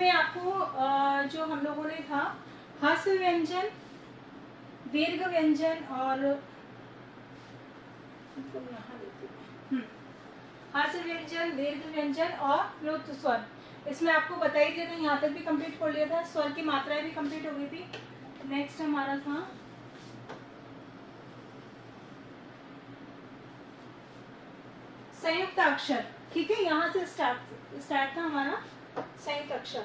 इसमें आपको जो हम लोगों ने था ह्रस्व व्यंजन, दीर्घ व्यंजन और ह्रस्व व्यंजन, दीर्घ व्यंजन और प्लुत स्वर, इसमें आपको बता ही दिया था, यहाँ तक भी कंप्लीट कर लिया था, स्वर की मात्राएं भी कंप्लीट हो गई थी। नेक्स्ट हमारा था संयुक्त अक्षर। ठीक है, यहाँ से स्टार्ट था हमारा संयुक्त अक्षर।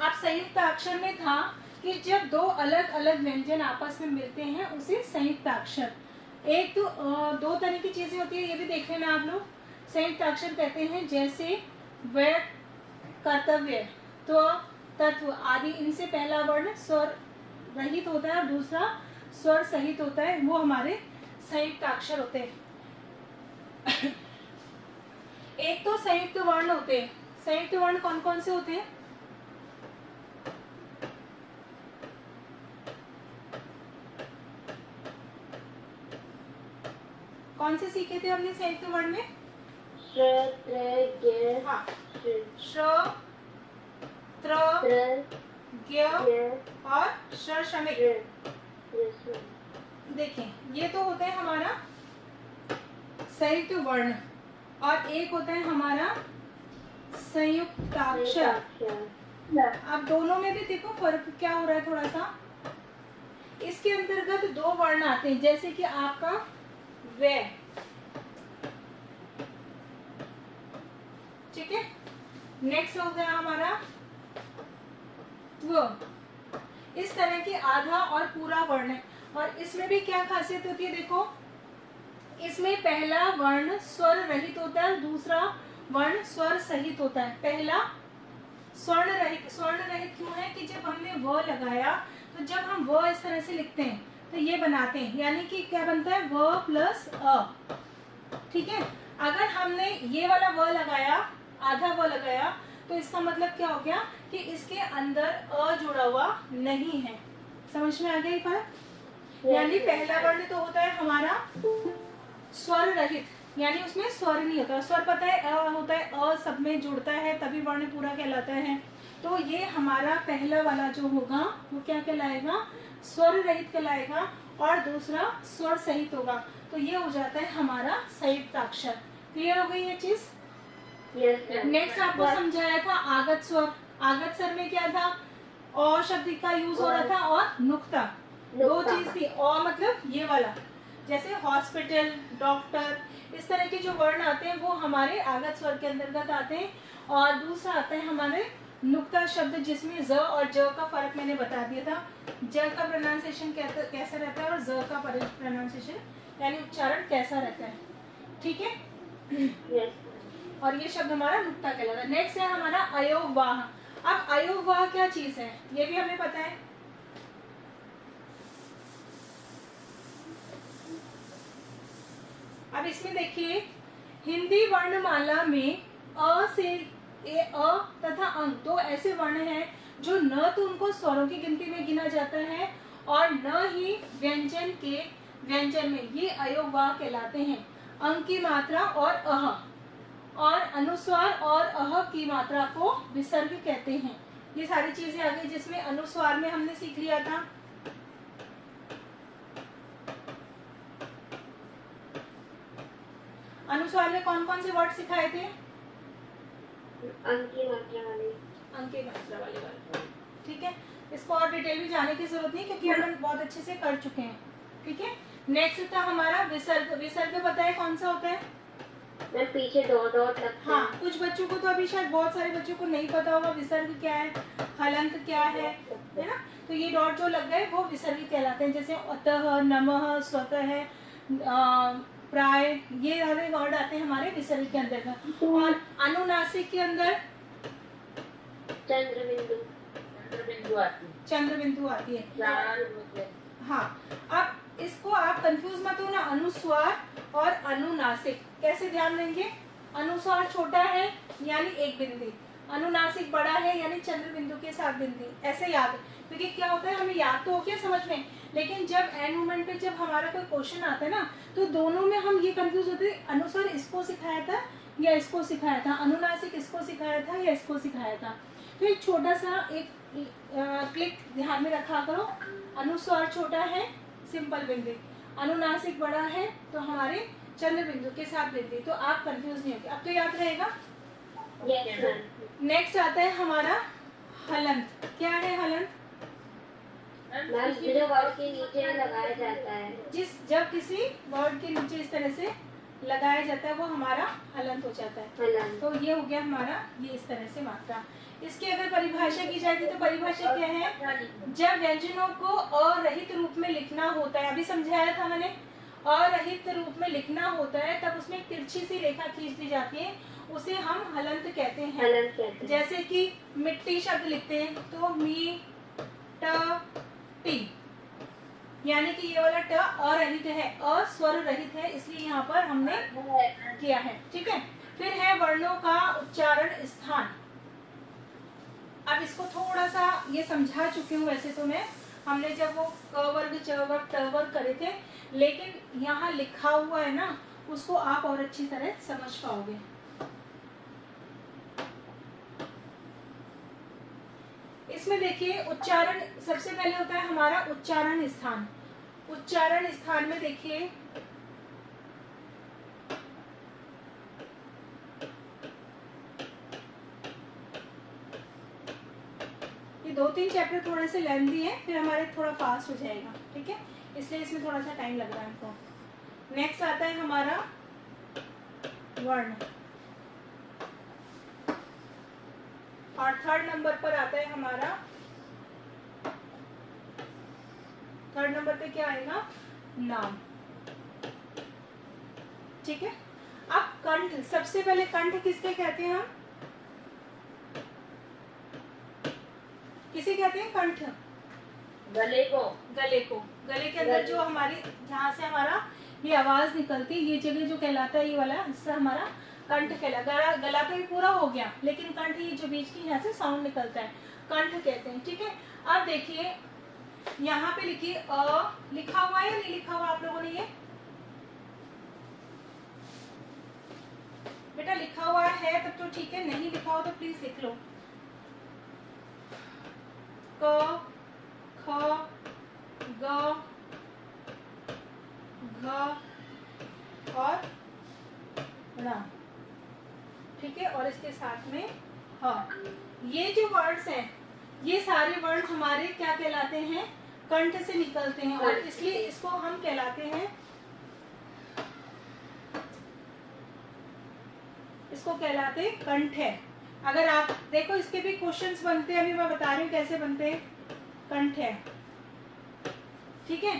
अब संयुक्त अक्षर में था कि जब दो अलग अलग व्यंजन आपस में मिलते हैं उसे संयुक्त अक्षर। एक तो दो तरह की चीजें होती है, ये भी देख लेना आप लोग। संयुक्त अक्षर कहते हैं जैसे व, कर्तव्य, तो, तत्व आदि, इनसे पहला वर्ण स्वर रहित होता है और दूसरा स्वर सहित होता है, वो हमारे संयुक्त अक्षर होते हैं। एक तो संयुक्त वर्ण होते हैं। संयुक्त वर्ण कौन कौन से होते हैं? कौन से सीखे थे हमने संयुक्त वर्ण में? हाँ, श्र, त्र, ज्ञ और श्रमिक। देखें, ये तो होता है हमारा संयुक्त वर्ण और एक होता है हमारा संयुक्ताक्षर। अब दोनों में भी देखो फर्क क्या हो रहा है थोड़ा सा। इसके अंतर्गत दो वर्ण आते हैं, जैसे कि आपका व, ठीक है। नेक्स्ट हो गया हमारा त्व। इस तरह के आधा और पूरा वर्ण है। और इसमें भी क्या खासियत होती है, देखो इसमें पहला वर्ण स्वर रहित होता है, दूसरा वर्ण स्वर सहित होता है। पहला स्वर्ण रहित क्यों है कि जब हमने व लगाया तो जब हम व इस तरह से लिखते हैं तो ये बनाते हैं, यानी कि क्या बनता है, व प्लस अ। ठीक है, अगर हमने ये वाला व लगाया, आधा व लगाया, तो इसका मतलब क्या हो गया कि इसके अंदर अ जुड़ा हुआ नहीं है। समझ में आ गई बात? यानी पहला वर्ण तो होता है हमारा स्वर रहित, यानी उसमें स्वर नहीं होता। स्वर पता है अ होता है, अ सब में जुड़ता है तभी वर्ण पूरा कहलाता है। तो ये हमारा पहला वाला जो होगा वो क्या कहलाएगा, स्वर रहित कहलाएगा, और दूसरा स्वर सहित होगा। तो ये हो जाता है हमारा संयुक्त अक्षर। क्लियर हो गई ये चीज? नेक्स्ट आपको समझाया था आगत स्वर। आगत स्वर में क्या था, अ शब्द का यूज हो रहा था और नुक्ता, दो चीज थी। अ मतलब ये वाला, जैसे हॉस्पिटल, डॉक्टर, इस तरह के जो वर्ण आते हैं वो हमारे आगत स्वर के अंतर्गत आते हैं। और दूसरा आता है हमारे नुक्ता शब्द, जिसमें ज और ज का फर्क मैंने बता दिया था। ज का प्रोनाउंसिएशन कैसा रहता है और ज का प्रोनाउंसिएशन यानी उच्चारण कैसा रहता है। ठीक है, और ये शब्द हमारा नुक्ता कहलाता है। नेक्स्ट है हमारा अयोगवाह। अब अयोगवाह क्या चीज है ये भी हमें पता है। अब इसमें देखिए, हिंदी वर्णमाला में अ से अ तथा अंग दो ऐसे वर्ण हैं जो न तो उनको स्वरों की गिनती में गिना जाता है और न ही व्यंजन में, ये अयोगवाह कहलाते हैं। अंग की मात्रा और अह, और अनुस्वार और अह की मात्रा को विसर्ग कहते हैं। ये सारी चीजें आ गई, जिसमें अनुस्वार में हमने सीख लिया था अनुस्वार में कौन कौन से वर्ड सिखाए थे, अंक की मात्रा वाले, अंक की मात्रा वाले वर्ड। ठीक है, इसको और डिटेल में जाने की जरूरत नहीं क्योंकि हम बहुत अच्छे से कर चुके हैं। ठीक है, नेक्स्ट था हमारा विसर्ग। विसर्ग पता है कौन सा होता है? मैं पीछे डॉट लगता है। हाँ, कुछ बच्चों को तो अभी शायद बहुत सारे बच्चों को नहीं पता होगा विसर्ग क्या है, हलंत क्या है ना। तो ये डॉट जो लग गए वो विसर्ग कहलाते हैं। जैसे अतः, नमः, स्वतः, प्राय, ये सारे वर्ड आते हैं हमारे विसर्ग के अंतर्गत। और अनुनासिक के अंदर चंद्रबिंदु आती है। हाँ, अब इसको आप कंफ्यूज मत हो ना, अनुस्वार और अनुनासिक कैसे ध्यान देंगे। अनुस्वार छोटा है यानी एक बिंदी, अनुनासिक बड़ा है यानी चंद्र बिंदु के साथ बिंदी, ऐसे याद। क्योंकि क्या होता है, हमें याद तो हो गया समझ में, लेकिन जब एंड मोमेंट पे जब हमारा कोई क्वेश्चन आता है ना, तो दोनों में हम ये कंफ्यूज होते हैं, अनुस्वार इसको सिखाया था या इसको सिखाया था, अनुनासिक इसको सिखाया था या इसको सिखाया था। तो एक छोटा सा एक क्लिक ध्यान में रखा करो, अनुस्वार छोटा है सिंपल बिंदी, अनुनासिक बड़ा है तो हमारे चंद्र बिंदु के साथ बिंदी, तो आप कंफ्यूज नहीं होगे, अब तो याद रहेगा। Yes ma'am. नेक्स्ट आता है हमारा हलंत। क्या है हलंत? मैम जो वर्ड के नीचे लगाया जाता है, जब किसी वर्ड के नीचे इस तरह से लगाया जाता है वो हमारा हलंत हो जाता है। हलंत। तो ये हो गया हमारा, ये इस तरह से मात्रा। इसकी अगर परिभाषा की जाती तो परिभाषा क्या है? जब व्यंजनों को अरहित रूप में लिखना होता है, अभी समझाया था मैंने, अरहित रूप में लिखना होता है तब उसमें तिरछी सी रेखा खींच दी जाती है, उसे हम हलंत कहते हैं। हलंत कहते हैं। जैसे कि मिट्टी शब्द लिखते हैं तो मी ट टी, यानी कि ये वाला ट अरहित है, अस्वर रहित है, इसलिए यहाँ पर हमने किया है। ठीक है, फिर है वर्णों का उच्चारण स्थान। अब इसको थोड़ा सा ये समझा चुकी हूँ वैसे तो मैं, हमने जब वो क वर्ग च वर्ग ट वर्ग करे थे, लेकिन यहाँ लिखा हुआ है ना, उसको आप और अच्छी तरह समझ पाओगे। इसमें देखिए उच्चारण सबसे पहले होता है हमारा उच्चारण स्थान। उच्चारण स्थान में देखिए ये 2-3 चैप्टर थोड़े से लेंथी है, फिर हमारे थोड़ा फास्ट हो जाएगा। ठीक है, इसलिए इसमें थोड़ा सा टाइम लग रहा है हमको। नेक्स्ट आता है हमारा वर्ण, और थर्ड नंबर पर आता है हमारा, थर्ड नंबर पे क्या आएगा? नाम। ठीक है, अब कंठ, सबसे पहले कंठ किसके कहते हैं हम? किसे कहते हैं कंठ? गले को। गले को। गले के अंदर जो हमारी, जहाँ से हमारा ये आवाज निकलती है, ये जगह जो कहलाता है, ये वाला हिस्सा हमारा कंठ कहला। गला तो ये पूरा हो गया, लेकिन कंठ ये जो बीच की यहाँ से साउंड निकलता है, कंठ कहते हैं। ठीक है, अब देखिए यहाँ पे लिखिए अ, लिखा हुआ है या नहीं लिखा हुआ आप लोगों ने? ये बेटा लिखा हुआ है तब तो ठीक है, नहीं लिखा हो तो प्लीज लिख लो। क, ख, ग, घ और ण। ठीक है, और इसके साथ में ह। ये जो वर्ड्स हैं, ये सारे वर्ड हमारे क्या कहलाते हैं? कंठ से निकलते हैं, और इसलिए इसको हम कहलाते हैं, इसको कहलाते कंठ है। अगर आप देखो इसके भी क्वेश्चंस बनते हैं, अभी मैं बता रही हूँ कैसे बनते हैं। कंठ है, ठीक है,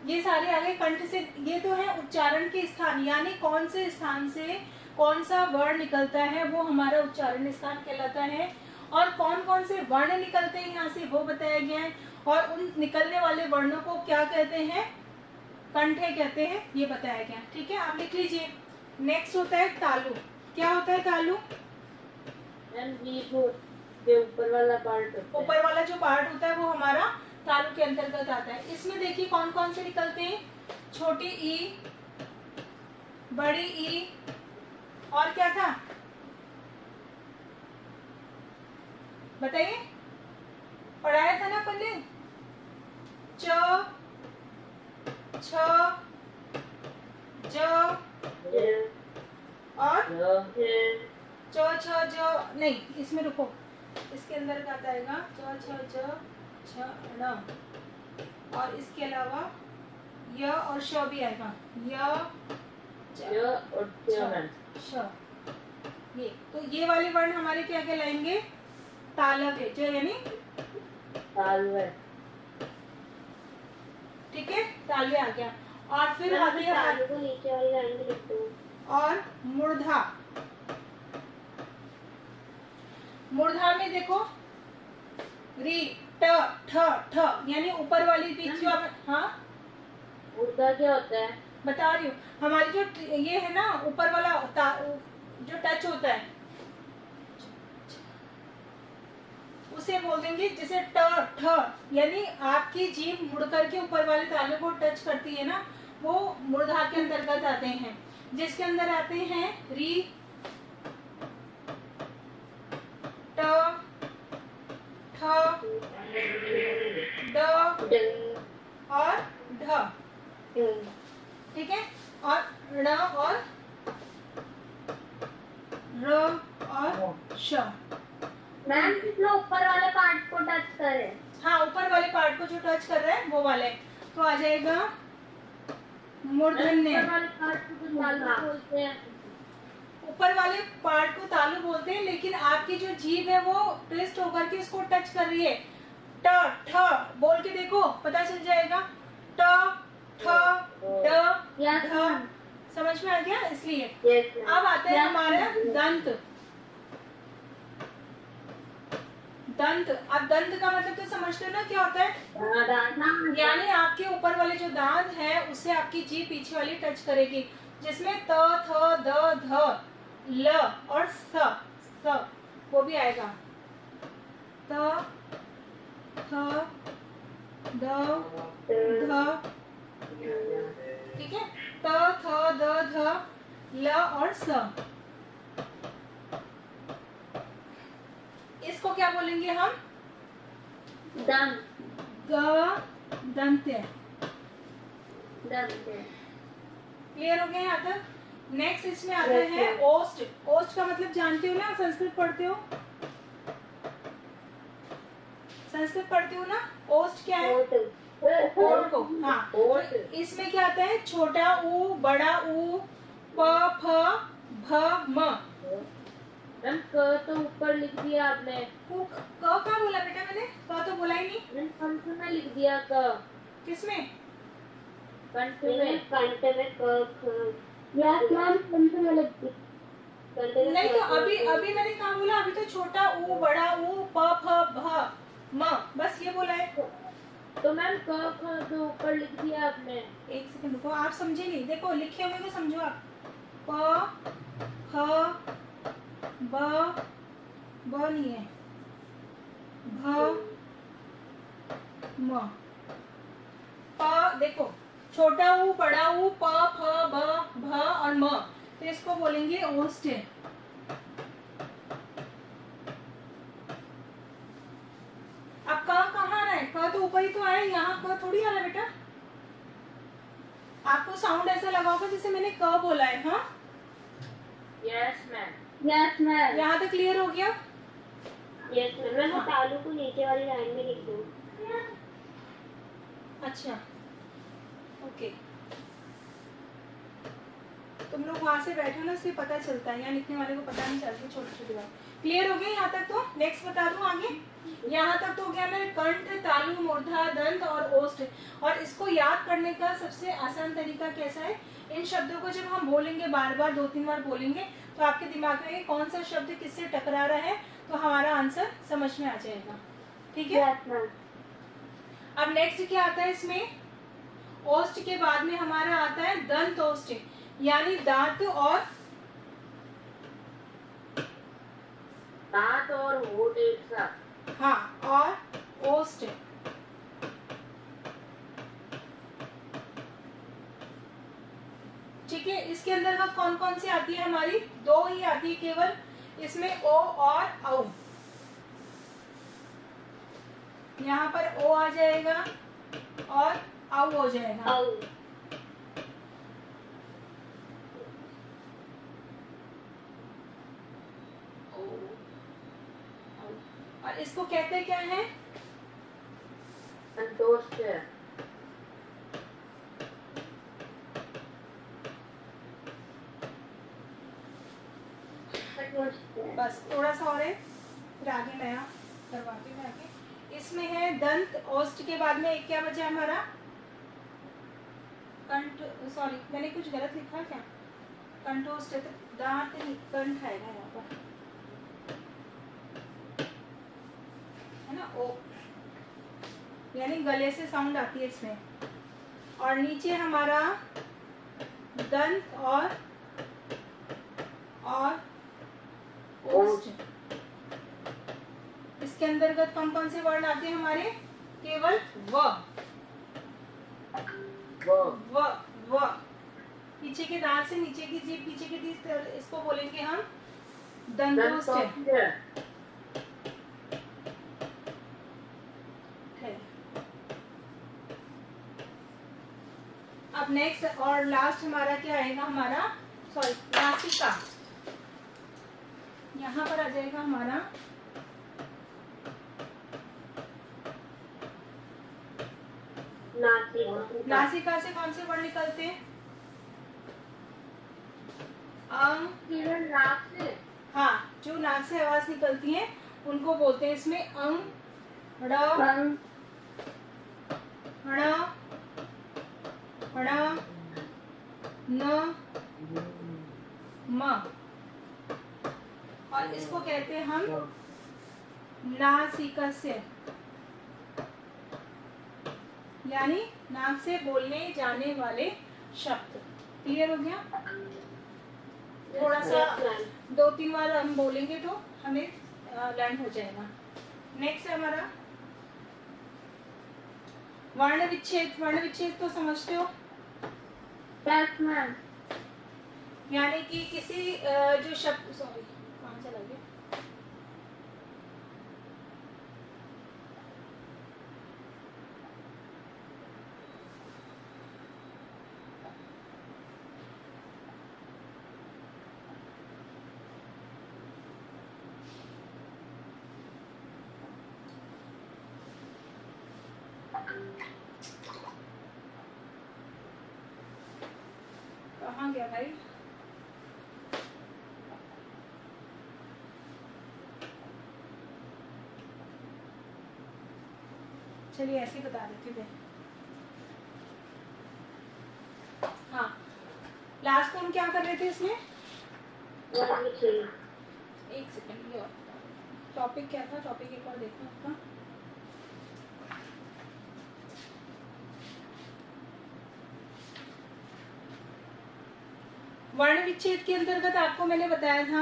ये सारे आगे कंठ से। ये तो है उच्चारण के स्थान, यानी कौन से स्थान से कौन सा वर्ण निकलता है वो हमारा उच्चारण स्थान कहलाता है, और कौन कौन से वर्ण निकलते हैं यहाँ से वो बताया गया है, और उन निकलने वाले वर्णों को क्या कहते हैं? कंठे कहते हैं, ये बताया गया। ठीक है, आप लिख लीजिए। नेक्स्ट होता है तालु। क्या होता है तालु? ऊपर वाला पार्ट होता है। ऊपर वाला जो पार्ट होता है वो हमारा तालु के अंतर्गत आता है। इसमें देखिए कौन कौन से निकलते हैं? छोटी ई, बड़ी ई, और क्या था बताइए? पढ़ाया था ना अपन ने? च, छ, ज और च, छ, ज नहीं, इसमें रुको, इसके अंदर का आता है च, छ, ज, छ, ण, और इसके अलावा य और श भी आएगा। य, और श। ये तो ये वाले वर्ण हमारे क्या कहलाएंगे? तालव्य, जो यानी तालव्य। ठीक है, तालव्य आ गया। और फिर आगे तालु को नीचे वाली लाइन में लिख दो। और मूर्धा। मूर्धा में देखो री, ट, ठ, ठ, यानी ऊपर वाली बीच जो हाँ मूर्धा क्या होता है? बता रही हूँ। हमारी जो ये है ना ऊपर वाला जो टच होता है उसे बोल देंगे जैसे ट, ठ, यानी आपकी जीभ मुड़ करके ऊपर वाले तालु को टच करती है ना, वो मूर्धा के अंतर्गत आते हैं। जिसके अंदर आते हैं री, ट, ठ, ड और ढ। ठीक है, और ण और र और श। मैम कितना ऊपर वाले पार्ट को टच करे? हाँ, ऊपर वाले पार्ट को जो टच कर रहा है वो वाले, तो आ जाएगा मूर्धन्य। ऊपर वाले पार्ट को तो तालु बोलते हैं। ऊपर वाले पार्ट को तालु बोलते हैं, लेकिन आपकी जो जीभ है वो ट्विस्ट होकर के इसको टच कर रही है। ट, ठ बोल के देखो, पता चल जाएगा। ट, ठ, ड, ढ। समझ में आ गया? इसलिए अब आता है हमारा दंत। दंत, अब दंत का मतलब तो समझते हो ना क्या होता है? यानी आपके ऊपर वाले जो दांत है उससे आपकी जीभ पीछे वाली टच करेगी, जिसमें त, थ, द, ध, ल और स वो भी आएगा। त, थ, द, ध। ठीक है, त, थ, द, ध, ल और स। इसको क्या बोलेंगे हम? दंत। दंत्य। दंत। क्लियर हो गया यहाँ तक? नेक्स्ट इसमें आता है ओस्ट। ओस्ट का मतलब जानते हो ना, संस्कृत पढ़ते हो? संस्कृत पढ़ते हो ना? ओस्ट क्या है? ओट को। हाँ, तो इसमें क्या आता है? छोटा ऊ, बड़ा ऊ, प, फ, भ, म। मैम क तो ऊपर लिख दिया आपने। क का बोला बेटा मैंने? क तो बोला ही नहीं। मैम कंठ में लिख दिया क। किसमें? कंठ में। कंठ में क, ख। यस मैम कंठ में लिख दी। नहीं तो अभी मैंने कहा बोला? अभी तो छोटा ऊ, बड़ा ऊ, प, फ, भ, म, बस ये बोला है। तो मैम क, ख तो ऊपर लिख दिया आपने। एक सेकंड रुको, आप समझे नहीं। देखो लिखे हुए को समझो आप। प, फ, ब नहीं है, भ, म। प देखो, छोटा ऊ, बड़ा ऊ, प, फ, ब, भ और म, तो इसको बोलेंगे ओस्ट। अब क कहाँ आ रहा है? क तो ऊपर ही तो आया, यहाँ क थोड़ी आ रहा है बेटा। आपको साउंड ऐसा लगा होगा जैसे मैंने क बोला है। हाँ, यस मैम। Yes ma'am. यहाँ तक क्लियर हो गया? Yes ma'am. मैं तालु को नीचे वाली लाइन में लिख दूँ। अच्छा, ओके। तुम लोग वहां से बैठो ना, इससे पता चलता है, यहाँ लिखने वाले को पता नहीं चलती छोटी छोटी बात। क्लियर हो गया यहाँ तक? तो नेक्स्ट बता दूं आगे। यहाँ तक तो हो गया मेरे कंठ, तालु, मूर्धा, दंत और ओष्ठ। और इसको याद करने का सबसे आसान तरीका कैसा है? इन शब्दों को जब हम बोलेंगे, बार बार 2-3 बार बोलेंगे, तो आपके दिमाग में कौन सा शब्द किससे टकरा रहा है, तो हमारा आंसर समझ में आ जाएगा। ठीक है? अब नेक्स्ट क्या आता है इसमें? ओष्ठ के बाद में हमारा आता है दंत ओष्ठ, यानी दांत और होठ एक साथ। हाँ, और ओष्ठ। ठीक है, इसके अंतर्गत कौन कौन सी आती है हमारी? 2 ही आती है केवल। इसमें ओ और औ। यहाँ पर ओ आ जाएगा और औ हो जाएगा। और इसको कहते क्या है? कंठोष्ठ। बस थोड़ा सा और है, फिर आगे नया करवाते हैं आगे। इसमें है दंत ओष्ठ के बाद में एक क्या बचा हमारा? कंठ। सॉरी, मैंने कुछ गलत लिखा क्या? कंठोष्ठ है तो दांत नहीं, कंठ आएगा यहाँ पर, है ना? ओ, यानी गले से साउंड आती है इसमें। और नीचे हमारा दंत और ओष्ठ। इसके अंतर्गत कौन कौन से वर्ण आते हैं हमारे? केवल व, व, व, पीछे के दांत से नीचे की जीभ, पीछे की जीभ, इसको बोलेंगे हम दंतोस्टेम। अब नेक्स्ट और लास्ट हमारा क्या आएगा, हमारा सॉरी नासिका। यहाँ पर आ जाएगा हमारा नासिका से कौन से वर्ण निकलते हैं? नाक से, हाँ, जो नाक से आवाज निकलती है उनको बोलते हैं इसमें अंग, ड़, ण, ण, न, म, और इसको कहते हैं हम नासिकस्य, यानी नाक से बोलने जाने वाले शब्द। क्लियर हो गया? थोड़ा सा 2-3 बार हम बोलेंगे तो हमें लर्न हो जाएगा। नेक्स्ट है हमारा वर्ण विच्छेद। वर्ण विच्छेद तो समझते हो, यानी कि किसी जो शब्द, सॉरी कहाँ चला गया, कहाँ गया भाई? चलिए ऐसे ही बता देती हूँ। हाँ, लास्ट में हम क्या कर रहे थे इसमें? एक सेकंड, ये टॉपिक क्या था? टॉपिक एक बार देखो आपका। वर्ण विच्छेद के अंतर्गत आपको मैंने बताया था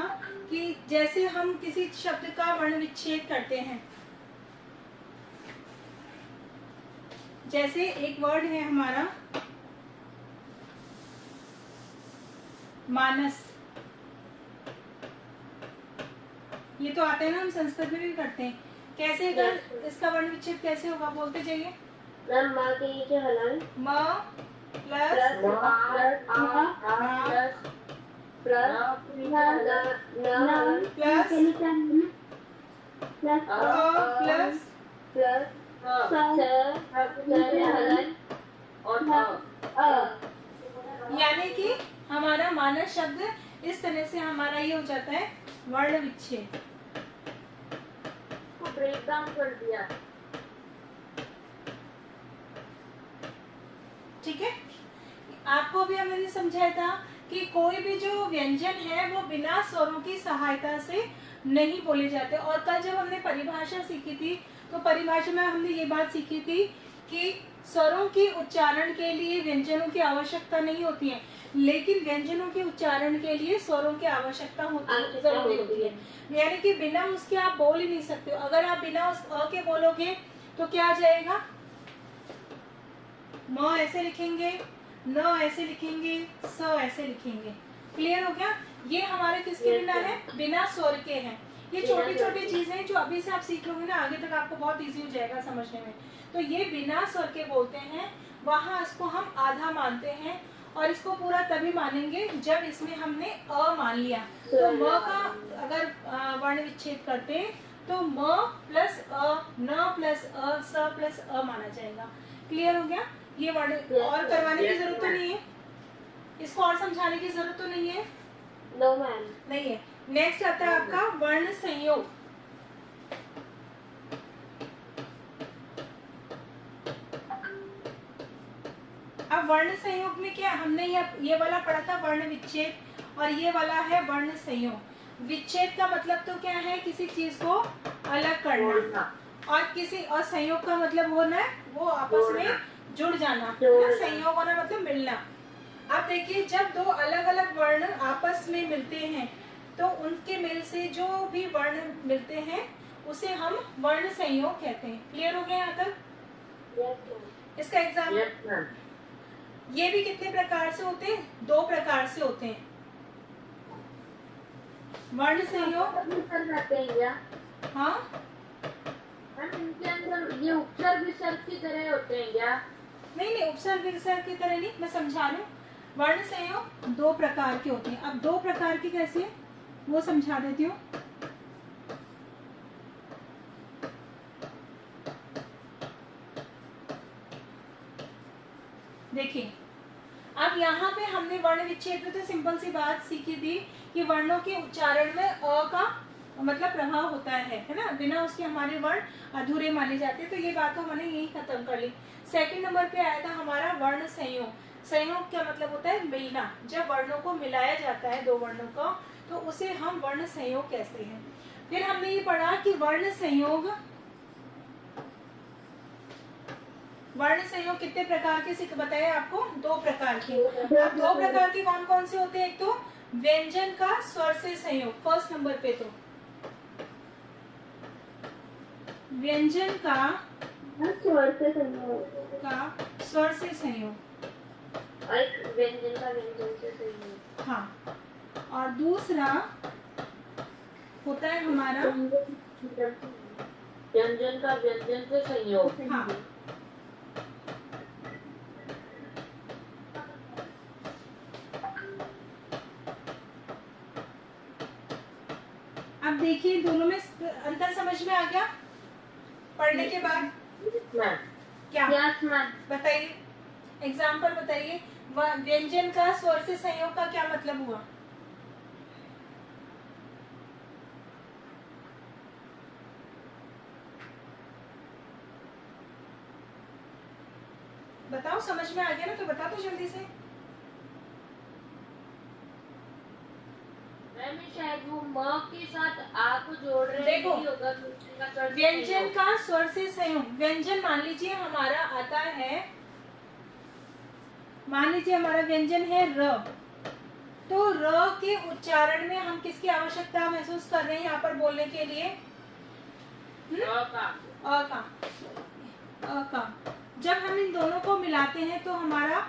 कि जैसे हम किसी शब्द का वर्ण विच्छेद करते हैं, जैसे एक वर्ड है हमारा मानस, ये तो आता है ना, हम संस्कृत में भी करते हैं। कैसे इसका वर्ण विच्छेद कैसे होगा? बोलते जाइए। माँ के नीचे हलन, म प्लस यानी कि हमारा मानस शब्द इस तरह से हमारा ये हो जाता है वर्ण विच्छेद। ब्रेक डाउन कर दिया। ठीक है, आपको भी हमने समझाया था कि कोई भी जो व्यंजन है वो बिना स्वरों की सहायता से नहीं बोले जाते। और कल जब हमने परिभाषा सीखी थी तो परिभाषा में हमने ये बात सीखी थी कि स्वरों के उच्चारण के लिए व्यंजनों की आवश्यकता नहीं होती है, लेकिन व्यंजनों के उच्चारण के लिए स्वरों की आवश्यकता जरूरी होती है। यानी कि बिना उसके आप बोल ही नहीं सकते हो। अगर आप बिना उस अ के बोलोगे तो क्या आ जाएगा? म ऐसे लिखेंगे, न ऐसे लिखेंगे, स ऐसे लिखेंगे। क्लियर हो गया? ये हमारे किसके बिना है? बिना स्वर के हैं। ये छोटी छोटी चीजें जो अभी से आप सीख लोगे ना, आगे तक आपको बहुत इजी हो जाएगा समझने में। तो ये बिना स्वर के बोलते हैं, वहां इसको हम आधा मानते हैं, और इसको पूरा तभी मानेंगे जब इसमें हमने अ मान लिया। तो म का अगर वर्ण विच्छेद करते तो म प्लस अ, न प्लस अ, स प्लस अ माना जाएगा। क्लियर हो गया? ये वर्ण और करवाने की जरूरत तो नहीं है, इसको और समझाने की जरूरत तो नहीं है। नो मैम, नहीं है। नेक्स्ट आता है आपका वर्ण संयोग। अब वर्ण संयोग में क्या, हमने ये वाला पढ़ा था वर्ण विच्छेद, और ये वाला है वर्ण संयोग। विच्छेद का मतलब तो क्या है? किसी चीज को अलग करना, और किसी और संयोग का मतलब होना है वो आपस में जुड़ जाना। संयोग होना मतलब मिलना। अब देखिए, जब दो अलग अलग वर्ण आपस में मिलते हैं तो उनके मिल से जो भी वर्ण मिलते हैं उसे हम वर्ण संयोग कहते हैं। क्लियर हो गया यहाँ तक? इसका एग्जाम्पल ये भी कितने प्रकार से होते हैं? 2 प्रकार से होते हैं। वर्ण संयोग, कर जाते हैं क्या? हाँ मैम इनके अंदर ये उपसर्ग विसर्ग की तरह होते हैं क्या? नहीं नहीं, उपसर्ग विसर्ग की तरह नहीं, मैं समझा रही हूँ। वर्ण संयोग 2 प्रकार के होते हैं। अब 2 प्रकार के कैसे, वो समझा देती हूँ। देखिए, अब यहाँ पे हमने वर्ण विच्छेद में तो सिंपल सी बात सीखी थी कि वर्णों के उच्चारण में अ का मतलब प्रभाव होता है ना, बिना उसके हमारे वर्ण अधूरे माने जाते हैं। तो ये बात तो हमने यही खत्म कर ली। सेकंड नंबर पे आया था हमारा वर्ण संयोग। संयोग क्या मतलब होता है? मिलना। जब वर्णों को मिलाया जाता है 2 वर्णों का, तो उसे हम वर्ण संयोग कहते हैं। फिर हमने ये पढ़ा कि वर्ण संयोग कितने प्रकार के बताए आपको? 2 प्रकार के। अब 2 प्रकार के कौन कौन से होते हैं? एक तो व्यंजन का स्वर से संयोग, फर्स्ट नंबर पे तो व्यंजन का स्वर से संयोग, स्वर से संयोग, और व्यंजन का व्यंजन से संयोग। हाँ। और दूसरा होता है हमारा व्यंजन का व्यंजन से संयोग। हाँ। अब देखिए दोनों में अंतर समझ में आ गया पढ़ने के बाद? क्या बताइए, एग्जाम्पल बताइए। व्यंजन का स्वर से संयोग का क्या मतलब हुआ? बताओ, समझ में आ गया ना? तो बता दो जल्दी से। शायद वो म के साथ आ को जोड़ रहे हैं। देखो, होगा व्यंजन का स्वर से संयोग। व्यंजन मान लीजिए हमारा आता है, मान लीजिए हमारा व्यंजन है र, तो र के उच्चारण में हम किसकी आवश्यकता महसूस कर रहे हैं यहाँ पर बोलने के लिए? अ का। जब हम इन दोनों को मिलाते हैं तो हमारा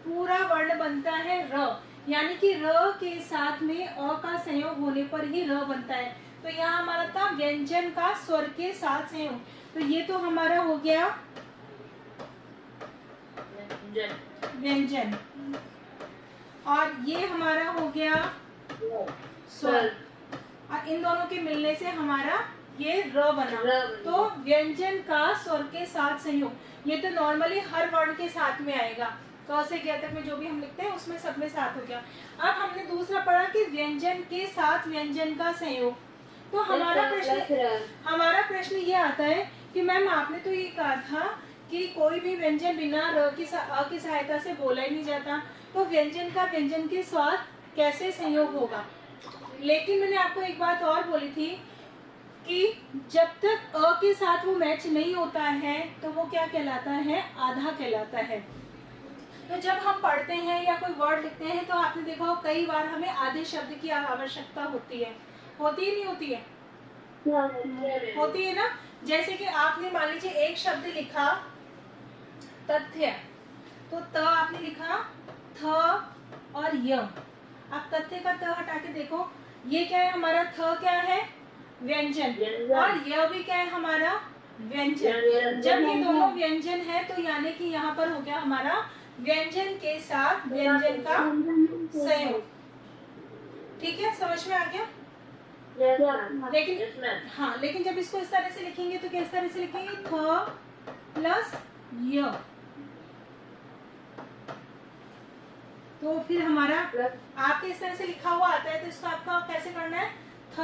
पूरा वर्ण बनता है र, यानी कि र के साथ में अ का संयोग होने पर ही र बनता है। तो यहाँ हमारा था व्यंजन का स्वर के साथ संयोग। तो ये तो हमारा हो गया व्यंजन, और ये हमारा हो गया स्वर, और इन दोनों के मिलने से हमारा ये र बना। तो व्यंजन का स्वर के साथ संयोग, ये तो नॉर्मली हर वर्ण के साथ में आएगा। क से ज्ञ तक में जो भी हम लिखते हैं उसमें सब में साथ हो गया। अब हमने दूसरा पढ़ा कि व्यंजन के साथ व्यंजन का संयोग। तो हमारा प्रश्न ये आता है कि मैम आपने तो ये कहा था कि कोई भी व्यंजन बिना र की अ की सहायता से बोला ही नहीं जाता, तो व्यंजन का व्यंजन के साथ कैसे संयोग होगा? लेकिन मैंने आपको एक बात और बोली थी कि जब तक अ के साथ वो मैच नहीं होता है तो वो क्या कहलाता है? आधा कहलाता है। तो जब हम पढ़ते हैं या कोई वर्ड लिखते हैं तो आपने देखा हो कई बार हमें आधे शब्द की आवश्यकता होती है। होती ही नहीं होती है? होती है ना। जैसे कि आपने मान लीजिए एक शब्द लिखा तथ्य, तो त आपने लिखा थ और य। आप तथ्य का त हटा के देखो, ये क्या है हमारा? थ क्या है? व्यंजन, और यह भी क्या है हमारा? व्यंजन। जब ये दोनों व्यंजन है तो यानी कि यहाँ पर हो गया हमारा व्यंजन के साथ व्यंजन का संयोग। ठीक है, समझ में आ गया? लेकिन हाँ, लेकिन जब इसको इस तरह से लिखेंगे तो किस तरह से लिखेंगे? थ प्लस य। तो फिर हमारा आपके इस तरह से लिखा हुआ आता है तो इसको आपका कैसे करना है? थ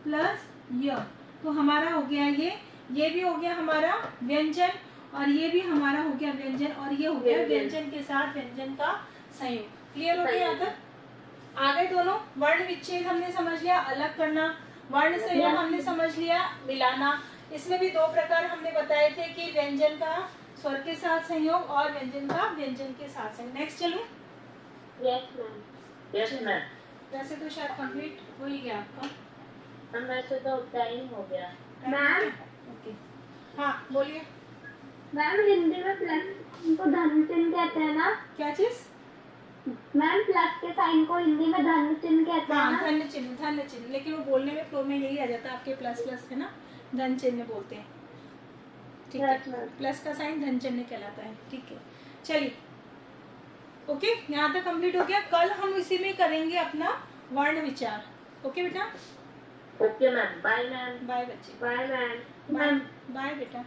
प्लस य। तो हमारा हो गया ये भी हो गया हमारा व्यंजन, और ये भी हमारा हो गया व्यंजन, और ये हो गया व्यंजन के साथ व्यंजन का संयोग। क्लियर हो गया यहाँ तक? आ गए दोनों? वर्ण विच्छेद हमने समझ लिया, अलग करना। वर्ण संयोग हमने समझ लिया, मिलाना। इसमें भी 2 प्रकार हमने बताए थे कि व्यंजन का स्वर के साथ संयोग और व्यंजन का व्यंजन के साथ संयोग। नेक्स्ट चलो। Yes ma'am. वैसे तो शायद कंप्लीट हो ही गया आपका। वैसे तो टाइम हो गया मैम। ओके, हाँ बोलिए। मैम हिंदी में प्लस को धन चिन्ह कहते हैं ना? क्या चीज? मैम प्लस के साइन को हिंदी में धन चिन्ह कहते हैं हाँ, ना? धन चिन्ह, लेकिन वो बोलने में फ्लो में यही आ जाता है आपके, प्लस प्लस है ना, धन चिन्ह बोलते हैं। ठीक है, Yes, ma'am. प्लस का साइन धन चिन्ह कहलाता है। ठीक है, चलिए ओके, यहाँ तक कंप्लीट हो गया। कल हम इसी में करेंगे अपना वर्ण विचार। ओके बेटा, okay ma'am, bye ma'am. Bye बच्चे, बाय मैम। बाय बाय बेटा।